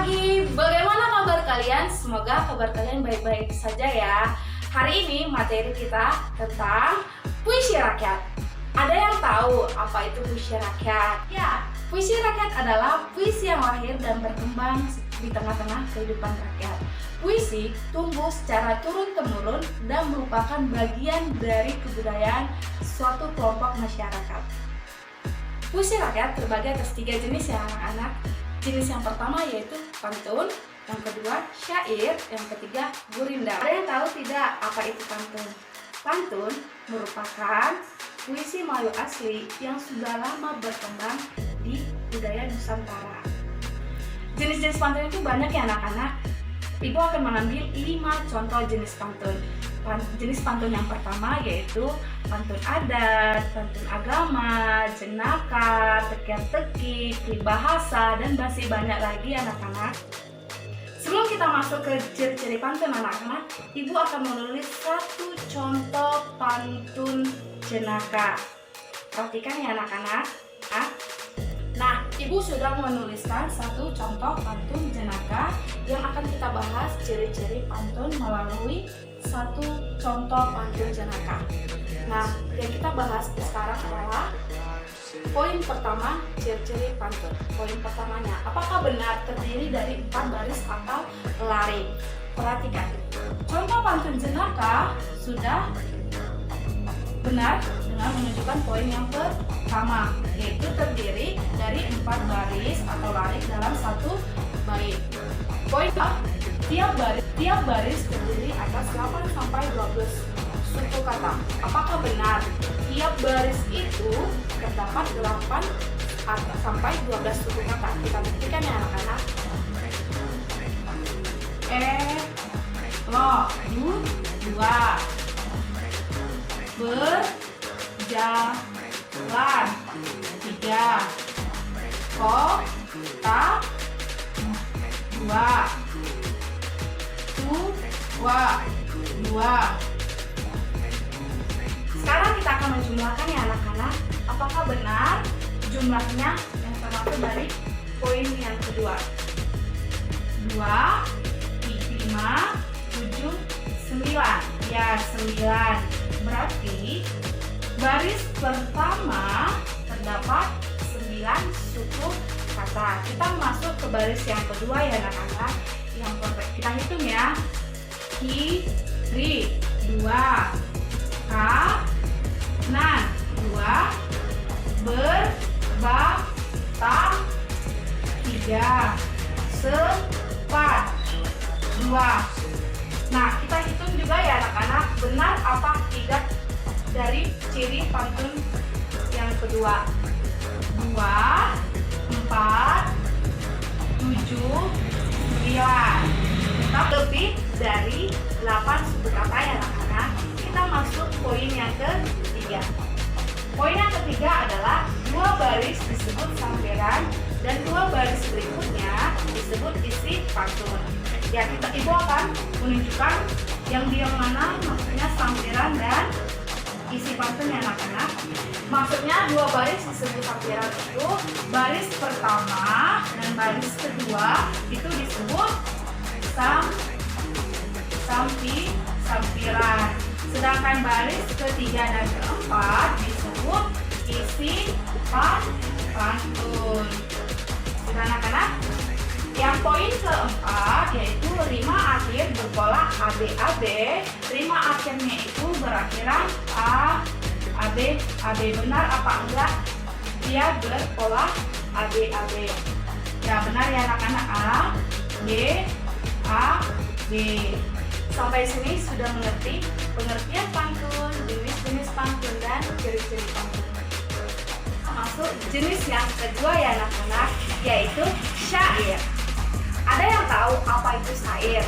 pagi, bagaimana kabar kalian? Semoga kabar kalian baik-baik saja ya. Hari ini materi kita tentang puisi rakyat. Ada yang tahu apa itu puisi rakyat? Ya, puisi rakyat adalah puisi yang lahir dan berkembang di tengah-tengah kehidupan rakyat. Puisi tumbuh secara turun-temurun dan merupakan bagian dari kebudayaan suatu kelompok masyarakat. Puisi rakyat terbagi atas 3 jenis ya anak-anak. Jenis yang pertama yaitu pantun, yang kedua syair, yang ketiga gurindam. Ada yang tahu tidak apa itu pantun? Pantun merupakan puisi Melayu asli yang sudah lama berkembang di budaya Nusantara. Jenis-jenis pantun itu banyak ya anak-anak. Ibu akan mengambil 5 contoh jenis pantun. Jenis pantun yang pertama yaitu pantun adat, pantun agama, jenaka, teka-teki, peribahasa, dan masih banyak lagi anak-anak. Sebelum kita masuk ke ciri-ciri pantun anak-anak, Ibu akan menulis 1 contoh pantun jenaka. Perhatikan ya anak-anak. Nah, Ibu sudah menuliskan 1 contoh pantun jenaka yang akan kita bahas ciri-ciri pantun melalui 1 contoh pantun jenaka. Nah, yang kita bahas sekarang adalah poin pertama, ciri-ciri pantun. Poin pertamanya, apakah benar terdiri dari 4 baris atau lari? Perhatikan, contoh pantun jenaka sudah benar dengan menunjukkan poin yang pertama, yaitu terdiri dari 4 baris atau lari dalam 1 bait. Poin tiap baris terdiri atas 8 sampai 12 suku kata. Apakah benar tiap baris itu terdapat 8 sampai 12 suku kata? Kita buktikan ya anak-anak. Dua berjalan 3 kota 2. Sekarang kita akan menjumlahkan ya anak-anak. Apakah benar jumlahnya yang termasuk dari poin yang kedua? 2, 5, 7, 9. Ya, 9. Berarti baris pertama terdapat 9 suku kata. Kita masuk ke baris yang kedua ya anak-anak. Yang kita hitung ya. Kiri 2, kanan 2, berbatang 3, sepat 2. Nah, kita hitung juga ya anak-anak, benar apa tidak dari ciri pantun yang kedua. 2, 4, 7, 9. Kita lebih dari 8 suku kata ya anak-anak. Kita masuk poin yang ketiga. Poin yang ketiga adalah 2 baris disebut sampiran dan 2 baris berikutnya disebut isi pantun. Ya, Ibu akan menunjukkan yang mana maksudnya sampiran dan isi pantun ya anak-anak. Maksudnya 2 baris disebut sampiran itu baris pertama dan baris kedua itu disebut sampiran. Sedangkan baris ketiga dan keempat disebut isi pantun. Sudah anak-anak? Yang poin keempat yaitu rima akhir berpola ABAB. Rima akhirnya itu berakhiran AB. Benar apa enggak? Dia berpola ABAB. Ya benar ya anak-anak. B. Sampai sini sudah mengerti pengertian pantun, jenis-jenis pantun, dan ciri-ciri pantun. Masuk jenis yang kedua ya anak-anak, yaitu syair. Ada yang tahu apa itu syair?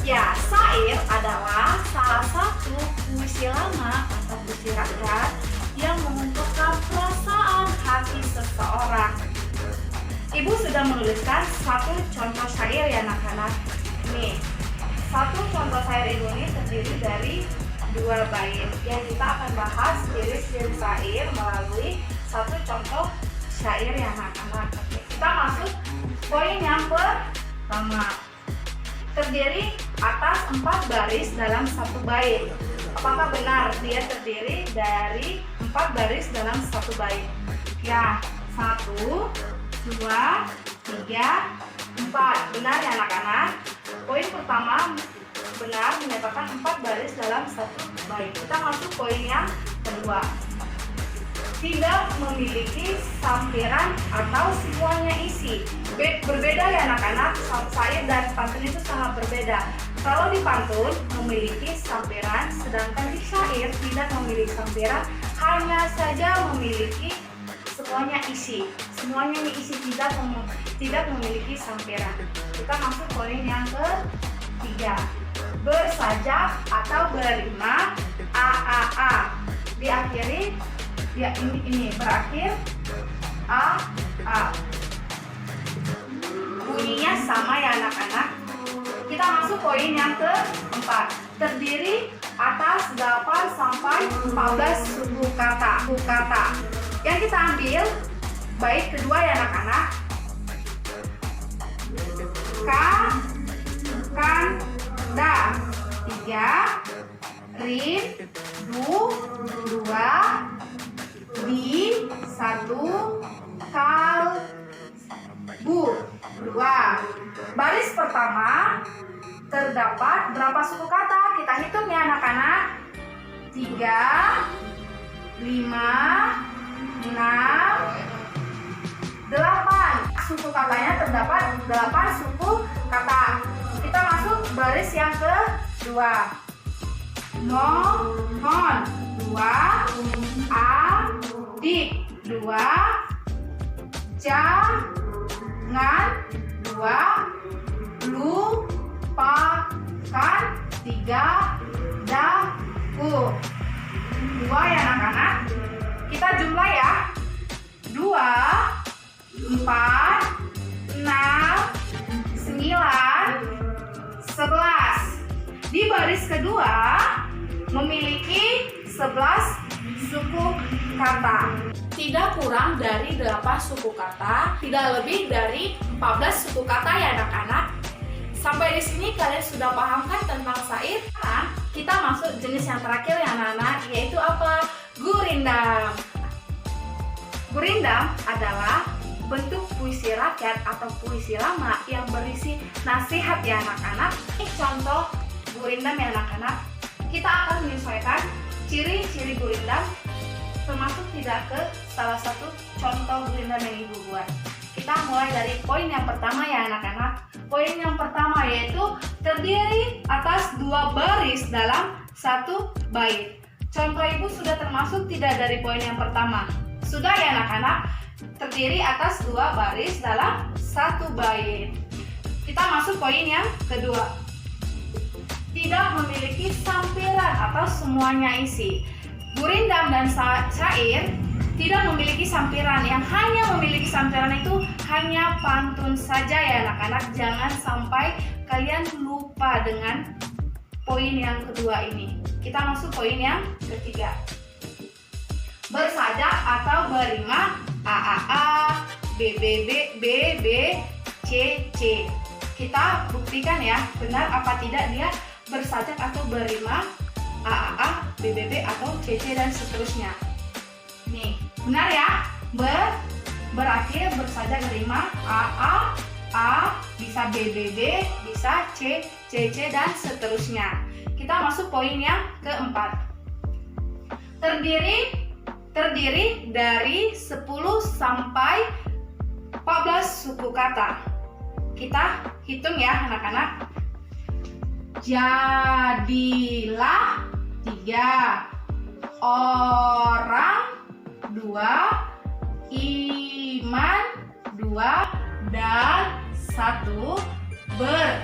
Ya, syair adalah salah satu puisi lama atau puisi rakyat yang mengungkapkan perasaan hati seseorang. Ibu sudah menuliskan 1 contoh syair ya anak-anak. Nih, 1 contoh syair ini terdiri dari 2 bait. Yang kita akan bahas ciri-ciri syair melalui 1 contoh syair ya anak-anak. Kita masuk poin yang pertama. Terdiri atas 4 baris dalam satu bait. Apakah benar dia terdiri dari 4 baris dalam satu bait? Ya, 1, 2, 3, 4. Benar ya anak-anak? Poin pertama benar, menyatakan 4 baris dalam satu bait. Kita masuk poin yang kedua. Tidak memiliki sampiran atau semuanya isi. Berbeda ya anak-anak, syair dan pantun itu sangat berbeda. Kalau di pantun memiliki sampiran, sedangkan di syair tidak memiliki sampiran, hanya saja memiliki semuanya isi. Semuanya isi, tidak memiliki sampiran. Kita masuk poin yang ketiga. Bersajak atau berima a. Diakhiri ya ini berakhir a. Bunyinya sama ya anak-anak. Kita masuk poin yang keempat. Terdiri atas 8 sampai 14 suku kata. Yang kita ambil bait kedua ya anak-anak. Kan, da. 3, rin, du, 2, di, 1, kal, bu, 2. Baris pertama terdapat berapa suku kata? Kita hitung ya anak-anak. 3, 5, 6, 8. Suku katanya terdapat 8 suku kata. Kita masuk baris yang kedua. Mohon 2, adik 2, jangan 2, lupakan 3, daku 2 ya anak-anak. Kita jumlah ya. 2, 4, 6, 9, 11. Di baris kedua memiliki 11 suku kata. Tidak kurang dari 8 suku kata, tidak lebih dari 14 suku kata ya anak-anak. Sampai di sini kalian sudah paham kan tentang syair? Nah, kita masuk jenis yang terakhir ya anak-anak, yaitu apa? Gurindam. Gurindam adalah bentuk puisi rakyat atau puisi lama yang berisi nasihat ya anak-anak. Ini contoh gurindam ya anak-anak. Kita akan menyesuaikan ciri-ciri gurindam, termasuk tidak ke salah satu contoh gurindam yang ibu buat. Kita mulai dari poin yang pertama ya anak-anak. Poin yang pertama yaitu terdiri atas 2 baris dalam satu bait. Contoh ibu sudah termasuk tidak dari poin yang pertama. Sudah ya anak-anak? Terdiri atas 2 baris dalam satu bait. Kita masuk poin yang kedua. Tidak memiliki sampiran atau semuanya isi. Gurindam dan syair tidak memiliki sampiran. Yang hanya memiliki sampiran itu hanya pantun saja ya anak-anak. Jangan sampai kalian lupa dengan poin yang kedua ini. Kita masuk poin yang ketiga. Bersajak atau berima a, b, c, c. Kita buktikan ya, benar apa tidak dia bersajak atau berima a, b, atau c, dan seterusnya. Nih, benar ya? Berakhir bersajak berima a, bisa b, bisa c, dan seterusnya. Kita masuk poin yang keempat. Terdiri dari 10 sampai 14 suku kata. Kita hitung ya anak-anak. Jadilah 3, orang 2, iman 2, dan 1, bertakwa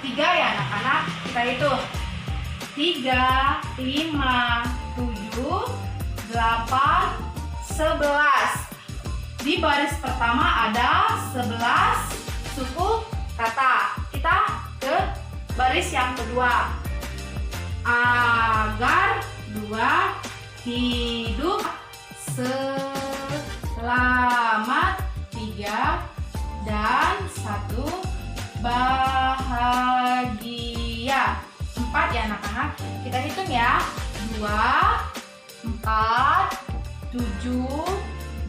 3 ya anak-anak. Kita hitung. 3, 5, 7, 8, 11. Di baris pertama ada 11 suku kata. Kita ke baris yang kedua. Agar 2, hidup selamat 3, dan 1 bahagia. 4 ya anak-anak. Kita hitung ya. 2, 4, 7,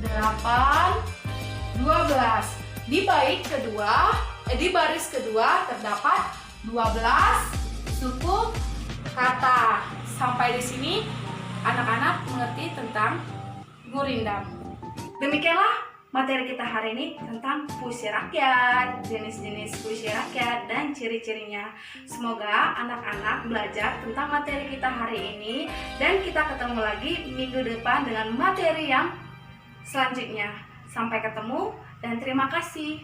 8, 12. Di baris kedua terdapat 12 suku kata. Sampai di sini anak-anak mengerti tentang gurindam. Demikianlah materi kita hari ini tentang puisi rakyat, jenis-jenis puisi rakyat dan ciri-cirinya. Semoga anak-anak belajar tentang materi kita hari ini dan kita ketemu lagi minggu depan dengan materi yang selanjutnya. Sampai ketemu dan terima kasih.